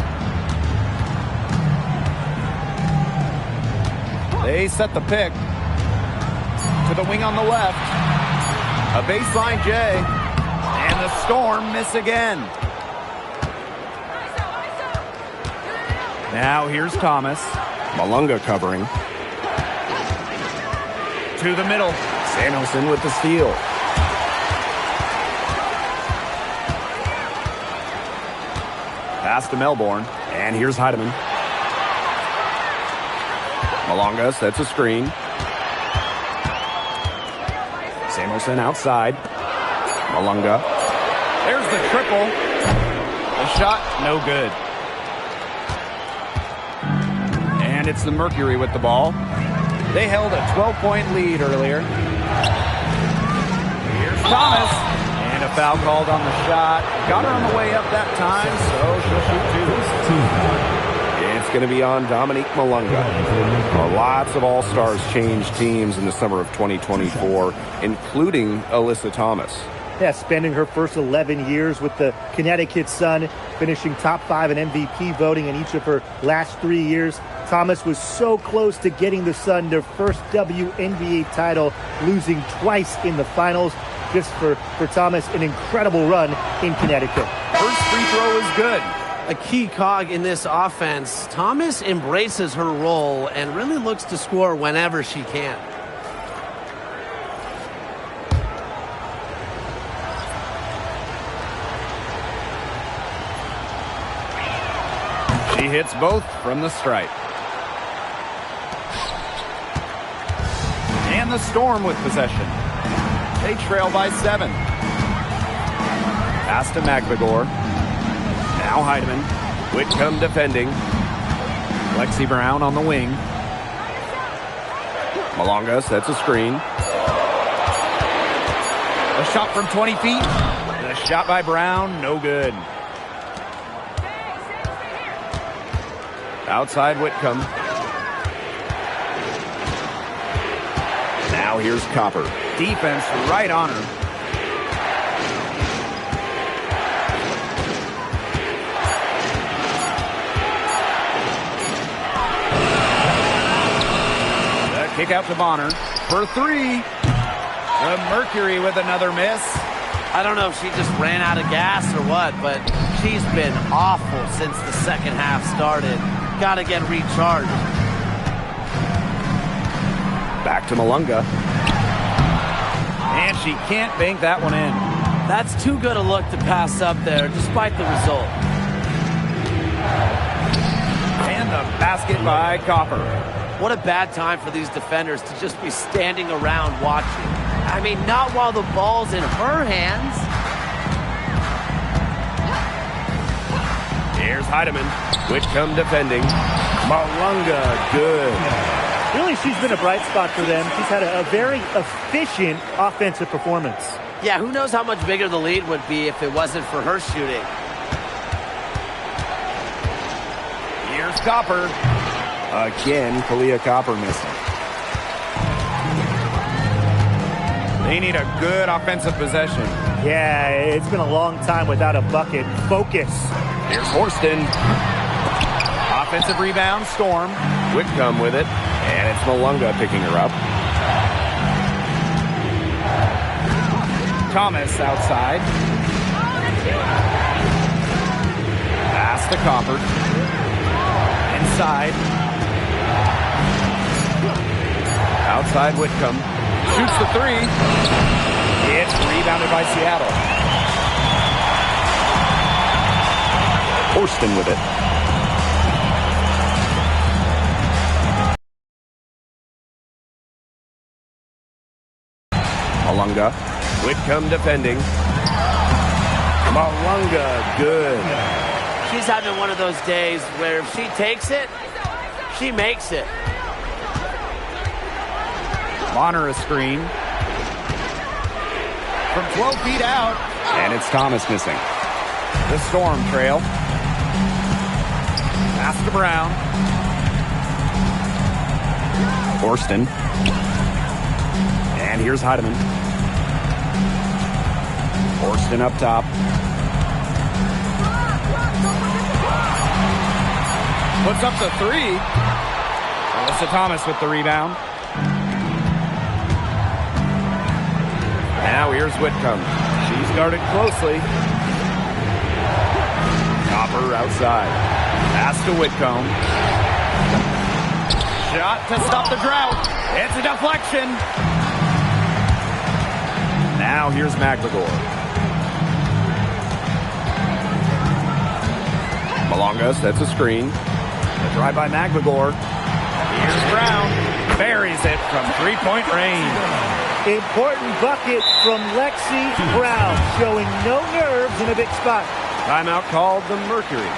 They set the pick to the wing on the left. A baseline J. And the Storm miss again. Now here's Thomas. Malunga covering. To the middle. Samuelson with the steal. Pass to Melbourne. And here's Heidemann. Malunga sets a screen. Samuelson outside. Malunga. There's the triple. The shot, no good. And it's the Mercury with the ball. They held a 12-point lead earlier. Here's Thomas. And a foul called on the shot. Got her on the way up that time, so she'll shoot 2. It's going to be on Dominique Malunga. Lots of All-Stars changed teams in the summer of 2024, including Alyssa Thomas. Yeah, spending her first 11 years with the Connecticut Sun, finishing top 5 in MVP voting in each of her last 3 years. Thomas was so close to getting the Sun their first WNBA title, losing twice in the finals. Just for Thomas, an incredible run in Connecticut. First free throw is good. A key cog in this offense. Thomas embraces her role and really looks to score whenever she can. She hits both from the stripe. And the Storm with possession. They trail by 7. Pass to McBagor. Now Heidemann. Whitcomb defending. Lexi Brown on the wing. Malunga sets a screen. A shot from 20 feet. The shot by Brown, no good. Outside Whitcomb. Now here's Copper. Defense right on her. The kick out to Bonner for 3. The Mercury with another miss. I don't know if she just ran out of gas or what, but she's been awful since the second half started. Got to get recharged. Back to Malunga. And she can't bank that one in. That's too good a look to pass up there, despite the result. And the basket by Copper. What a bad time for these defenders to just be standing around watching. I mean, not while the ball's in her hands. Here's Heidemann. Whitcomb defending. Malunga good. Really, she's been a bright spot for them. She's had a very efficient offensive performance. Yeah, who knows how much bigger the lead would be if it wasn't for her shooting. Here's Copper. Again, Kalia Copper missing. They need a good offensive possession. Yeah, it's been a long time without a bucket. Focus. Here's Horston. Offensive rebound, Storm. Whitcomb with it. And it's Malunga picking her up. Thomas outside. Pass to Copper. Inside. Outside Whitcomb. Shoots the 3. It's rebounded by Seattle. Horston with it. Malunga. Whitcomb defending. Malunga good. She's having one of those days where if she takes it, she makes it. Bonner a screen. From 12 feet out. And it's Thomas missing. The Storm trail. Pass to Brown. Horston. And here's Heidemann. Forston up top. Puts up the three. Alyssa Thomas with the rebound. Now here's Whitcomb. She's guarded closely. Copper outside. Pass to Whitcomb. Shot to stop the drought. It's a deflection. Now here's McLegore. Malonga sets a screen. The drive by McLegore. Here's Brown. Buries it from three-point range. Important bucket from Lexi Brown, showing no nerves in a big spot. Timeout called the Mercury.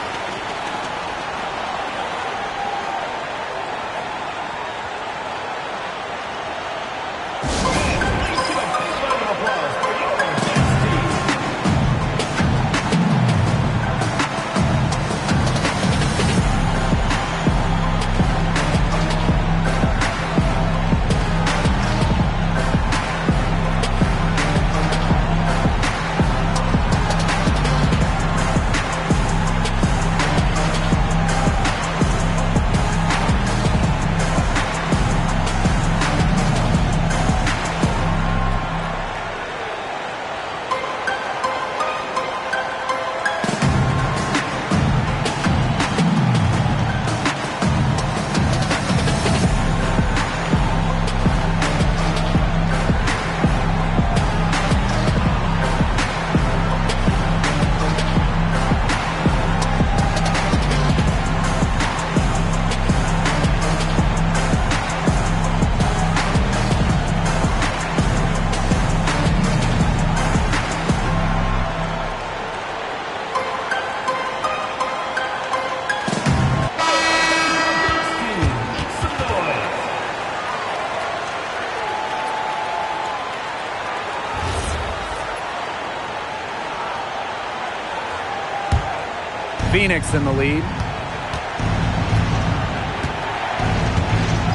Phoenix in the lead.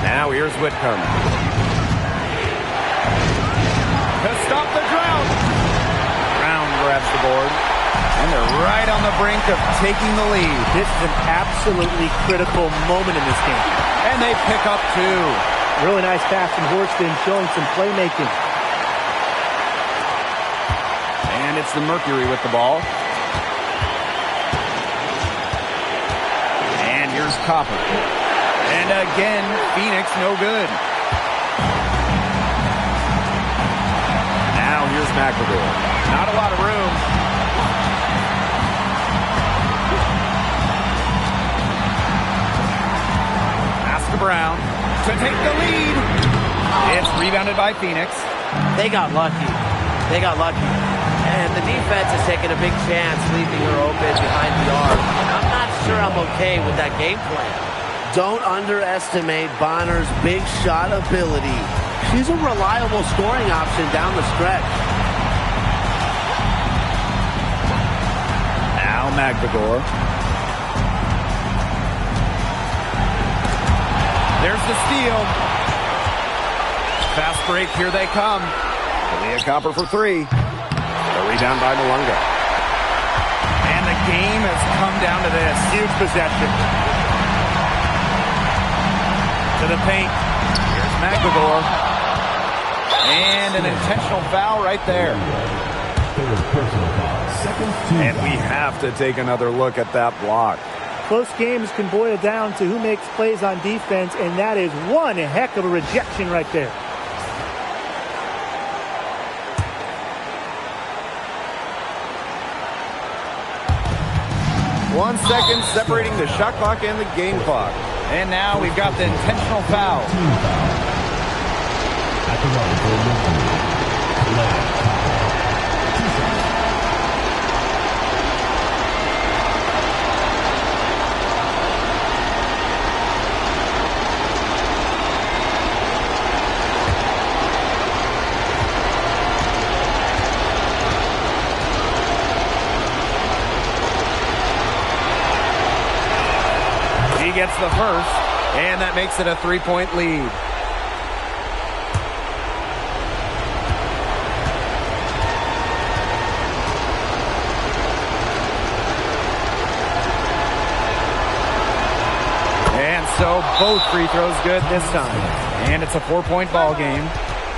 Now here's Whitcomb. To stop the drought. Brown grabs the board. And they're right on the brink of taking the lead. This is an absolutely critical moment in this game. And they pick up two. Really nice pass from Horston, showing some playmaking. And it's the Mercury with the ball. And here's Copper. And again, Phoenix no good. Now here's McLegore. Not a lot of room. Pass to Brown to take the lead. It's rebounded by Phoenix. They got lucky. They got lucky. And the defense is taking a big chance, leaving her open behind the arc. I'm not sure I'm okay with that game plan. Don't underestimate Bonner's big shot ability. She's a reliable scoring option down the stretch. Now McLegore. There's the steal. Fast break, here they come. Leah Copper for three. The rebound by Malonga. And the game has come down to this. Huge possession. To the paint. Here's McLegore. And an intentional foul right there. And we have to take another look at that block. Close games can boil down to who makes plays on defense, and that is one heck of a rejection right there. One second separating the shot clock and the game clock. And now we've got the intentional foul. He gets the first, and that makes it a 3-point lead. So both free throws good this time. And it's a 4-point ball game.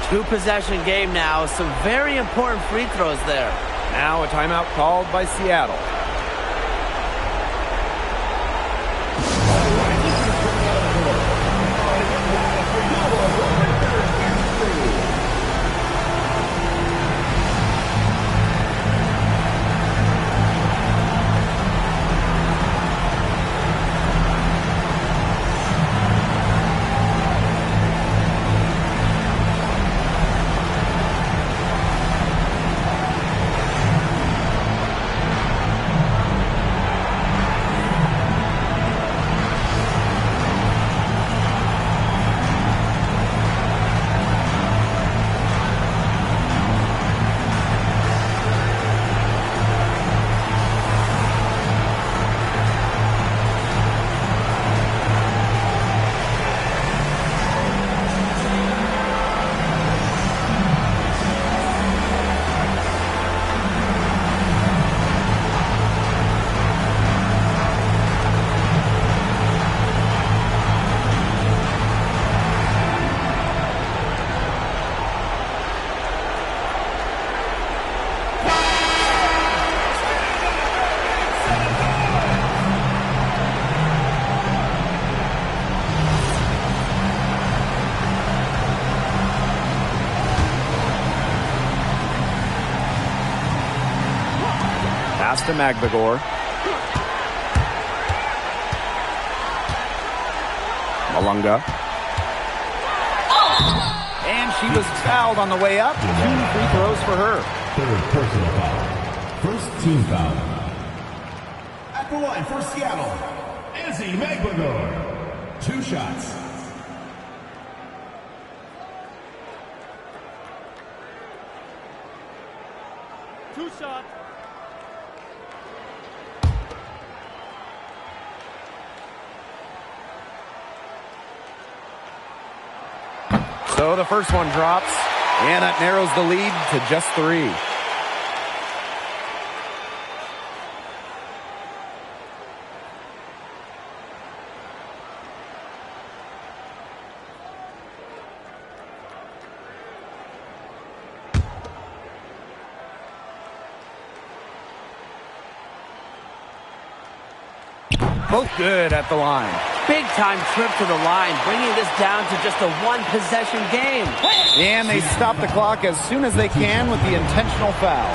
2-possession game now. Some very important free throws there. Now a timeout called by Seattle. Pass to Magbagor. Malunga. And she was fouled on the way up. 2 free throws for her. Third personal foul. First team foul. At the line for Seattle, Izzy Magbagor. 2 shots. So the first one drops, and that narrows the lead to just 3. Both good at the line. Big-time trip to the line, bringing this down to just a 1-possession game. And they stop the clock as soon as they can with the intentional foul.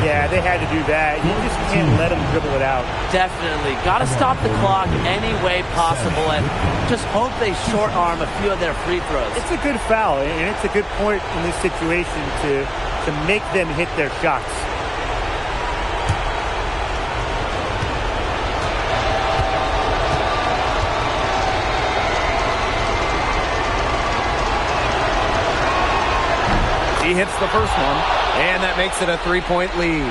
Yeah, they had to do that. You just can't let them dribble it out. Definitely. Got to stop the clock any way possible and just hope they short-arm a few of their free throws. It's a good foul, and it's a good point in this situation to make them hit their shots. He hits the first one, and that makes it a 3-point lead.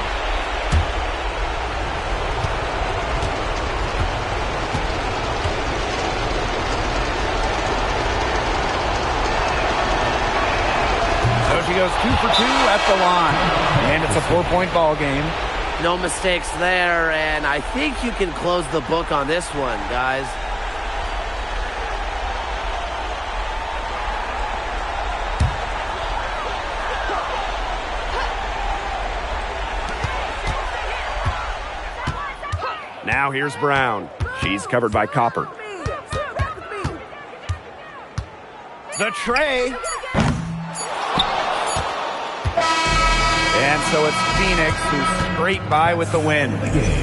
So she goes 2 for 2 at the line, and it's a 4-point ball game. No mistakes there, and I think you can close the book on this one, guys. Now here's Brown. She's covered by Copper. The tray. And so it's Phoenix who scraped by with the win.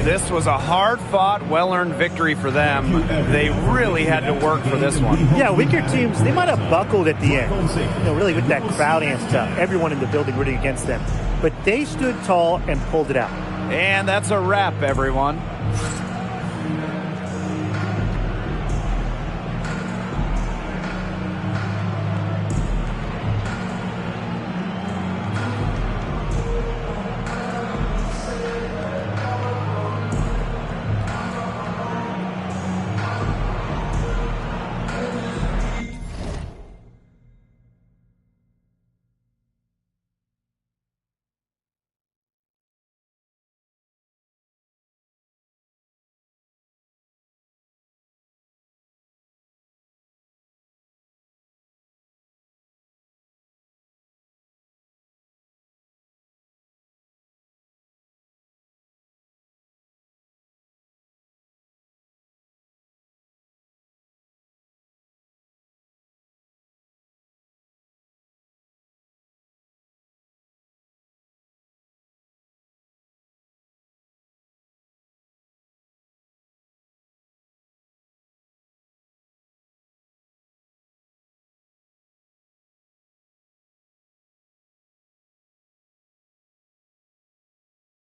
This was a hard-fought, well-earned victory for them. They really had to work for this one. Yeah, weaker teams, they might have buckled at the end. Really with that crowd and stuff. Everyone in the building rooting against them. But they stood tall and pulled it out. And that's a wrap, everyone.